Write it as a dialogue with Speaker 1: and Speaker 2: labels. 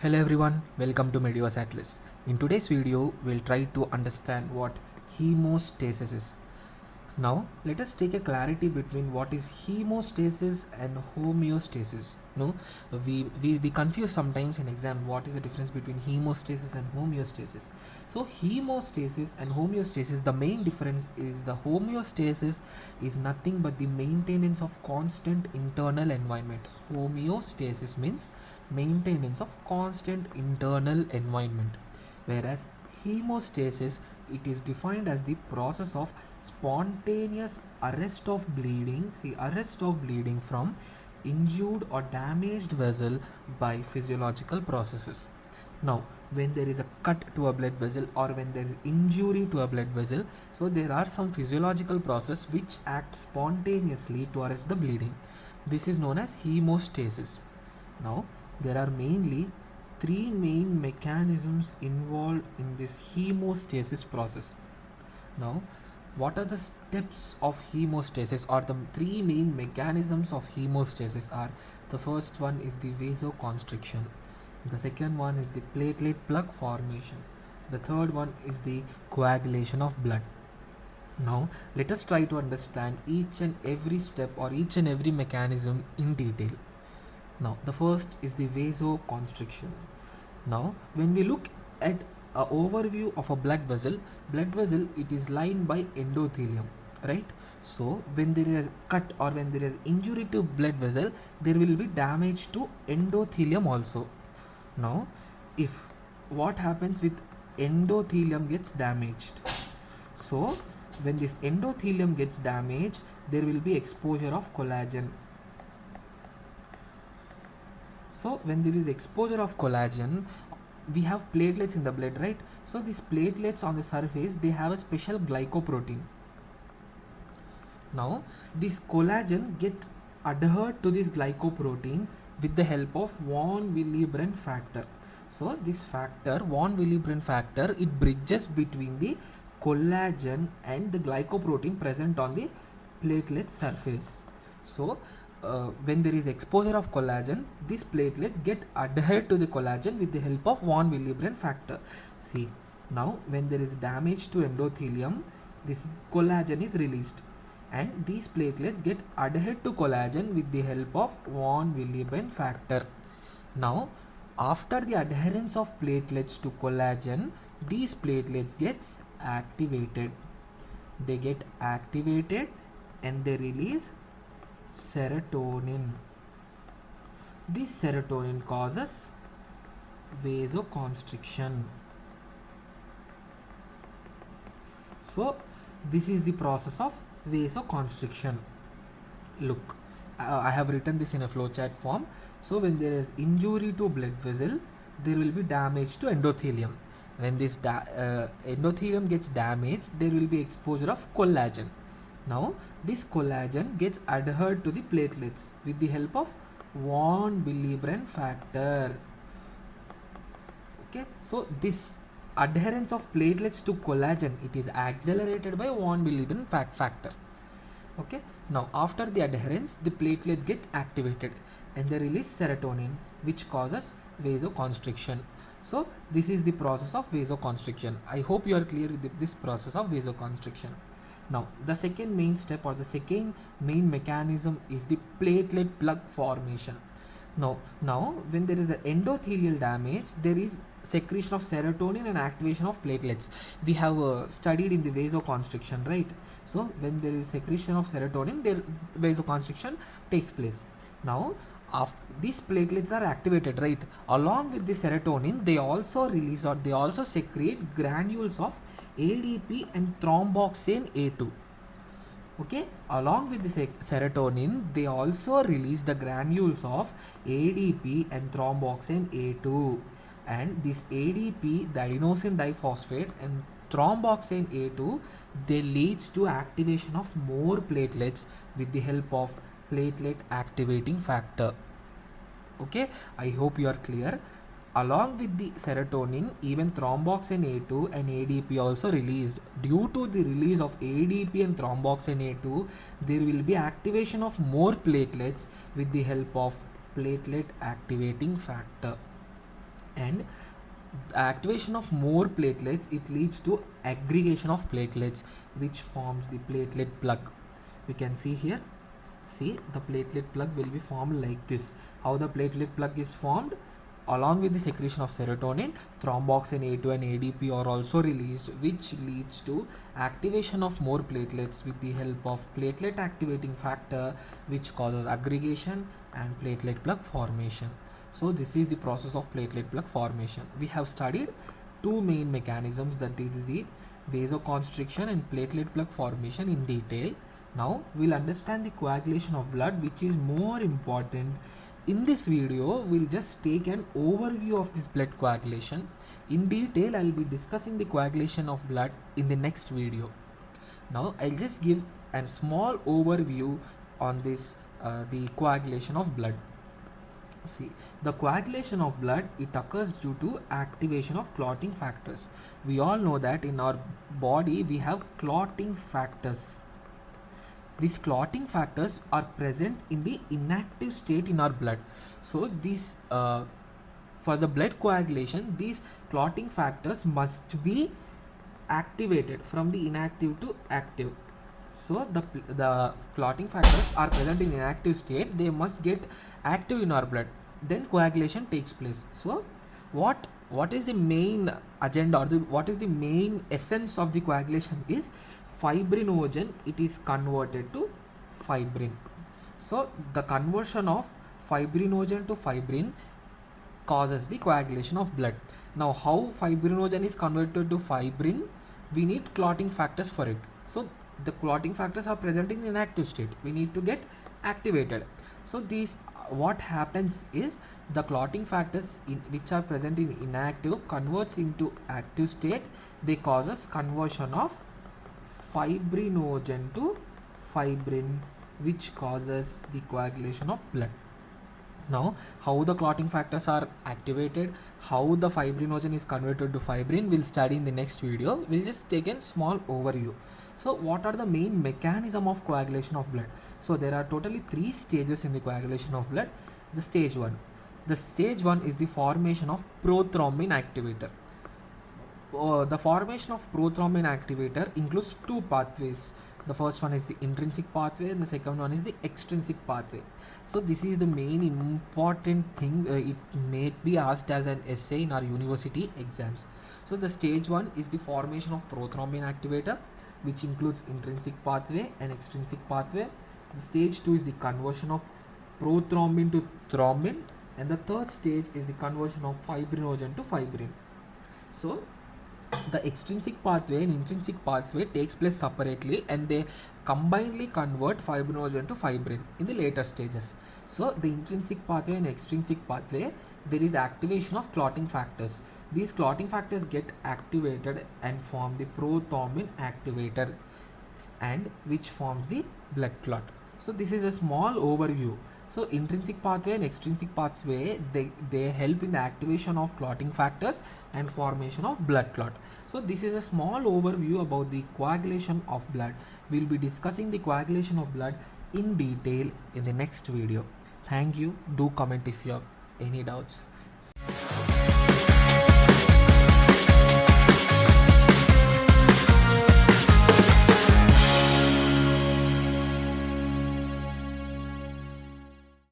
Speaker 1: Hello everyone, welcome to MBBS Atlas. In today's video, we'll try to understand what hemostasis is. Now, let us take a clarity between what is hemostasis and homeostasis. No, we confuse sometimes in exam what is the difference between hemostasis and homeostasis. So, hemostasis and homeostasis, the main difference is the homeostasis is nothing but the maintenance of constant internal environment. Homeostasis means maintenance of constant internal environment, whereas hemostasis, it is defined as the process of spontaneous arrest of bleeding from injured or damaged vessel by physiological processes. Now, when there is a cut to a blood vessel or when there is injury to a blood vessel, so there are some physiological process which act spontaneously to arrest the bleeding. This is known as hemostasis. Now, there are mainly three main mechanisms involved in this hemostasis process. Now, what are the steps of hemostasis, or the three main mechanisms of hemostasis are: the first one is the vasoconstriction, the second one is the platelet plug formation, the third one is the coagulation of blood. Now, let us try to understand each and every step or each and every mechanism in detail. Now, the first is the vasoconstriction. Now, when we look at an overview of a blood vessel, it is lined by endothelium, right? So, when there is a cut or when there is injury to blood vessel, there will be damage to endothelium also. Now, if what happens with endothelium gets damaged, so when this endothelium gets damaged, there will be exposure of collagen. So when there is exposure of collagen, we have platelets in the blood, right? So these platelets on the surface, they have a special glycoprotein. Now this collagen gets adhered to this glycoprotein with the help of von Willebrand factor. So this factor, von Willebrand factor, it bridges between the collagen and the glycoprotein present on the platelet surface. So when there is exposure of collagen, these platelets get adhered to the collagen with the help of von Willebrand factor. See, now when there is damage to endothelium, this collagen is released and these platelets get adhered to collagen with the help of von Willebrand factor. Now, after the adherence of platelets to collagen, these platelets gets activated. They get activated and they release serotonin. This serotonin causes vasoconstriction. So this is the process of vasoconstriction. Look, I have written this in a flowchart form. So when there is injury to blood vessel, there will be damage to endothelium. When this endothelium gets damaged, there will be exposure of collagen. Now, this collagen gets adhered to the platelets with the help of von Willebrand factor. Okay, so this adherence of platelets to collagen, it is accelerated by von Willebrand factor. Okay, now after the adherence, the platelets get activated and they release serotonin, which causes vasoconstriction. So this is the process of vasoconstriction. I hope you are clear with this process of vasoconstriction. Now, the second main step or the second main mechanism is the platelet plug formation. Now when there is an endothelial damage, there is secretion of serotonin and activation of platelets. We have studied in the vasoconstriction, right? So when there is secretion of serotonin, there vasoconstriction takes place. Now, after these platelets are activated, right, along with the serotonin, they also release or they also secrete granules of ADP and thromboxane A2. Okay, along with the serotonin, they also release the granules of ADP and thromboxane A2. And this ADP, the adenosine diphosphate, and thromboxane A2, they leads to activation of more platelets with the help of platelet activating factor. Okay, I hope you are clear. Along with the serotonin, even thromboxane A2 and ADP also released. Due to the release of ADP and thromboxane A2, there will be activation of more platelets with the help of platelet activating factor. and activation of more platelets, it leads to aggregation of platelets, which forms the platelet plug. We can see here, see the platelet plug will be formed like this. How the platelet plug is formed? Along with the secretion of serotonin, thromboxane A2 and ADP are also released, which leads to activation of more platelets with the help of platelet activating factor, which causes aggregation and platelet plug formation. So this is the process of platelet plug formation. We have studied two main mechanisms, that is the vasoconstriction and platelet plug formation in detail. Now we'll understand the coagulation of blood, which is more important. In this video, we'll just take an overview of this blood coagulation. In detail, I'll be discussing the coagulation of blood in the next video. Now, I'll just give a small overview on this, the coagulation of blood. See, the coagulation of blood, it occurs due to activation of clotting factors. We all know that in our body, we have clotting factors. These clotting factors are present in the inactive state in our blood. So these for the blood coagulation, these clotting factors must be activated from the inactive to active. So the clotting factors are present in inactive state, they must get active in our blood, then coagulation takes place. So what is the main agenda, or what is the main essence of the coagulation is fibrinogen, it is converted to fibrin. So the conversion of fibrinogen to fibrin causes the coagulation of blood. Now how fibrinogen is converted to fibrin? We need clotting factors for it. So the clotting factors are present in inactive state, we need to get activated. So these, what happens is the clotting factors which are present in inactive converts into active state, they causes conversion of fibrinogen to fibrin, which causes the coagulation of blood. Now, how the clotting factors are activated, how the fibrinogen is converted to fibrin, we'll study in the next video. We'll just take a small overview. So, what are the main mechanism of coagulation of blood? So, there are totally 3 stages in the coagulation of blood. The stage 1. The stage 1 is the formation of prothrombin activator. The formation of prothrombin activator includes 2 pathways. The first one is the intrinsic pathway and the second one is the extrinsic pathway. So this is the main important thing. It may be asked as an essay in our university exams. So the stage 1 is the formation of prothrombin activator, which includes intrinsic pathway and extrinsic pathway. The stage 2 is the conversion of prothrombin to thrombin, and the third stage is the conversion of fibrinogen to fibrin. So the extrinsic pathway and intrinsic pathway takes place separately, and they combinedly convert fibrinogen to fibrin in the later stages. So the intrinsic pathway and extrinsic pathway, there is activation of clotting factors. These clotting factors get activated and form the prothrombin activator, and which forms the blood clot. So this is a small overview. So intrinsic pathway and extrinsic pathway, they help in the activation of clotting factors and formation of blood clot. So this is a small overview about the coagulation of blood. We'll be discussing the coagulation of blood in detail in the next video. Thank you. Do comment if you have any doubts.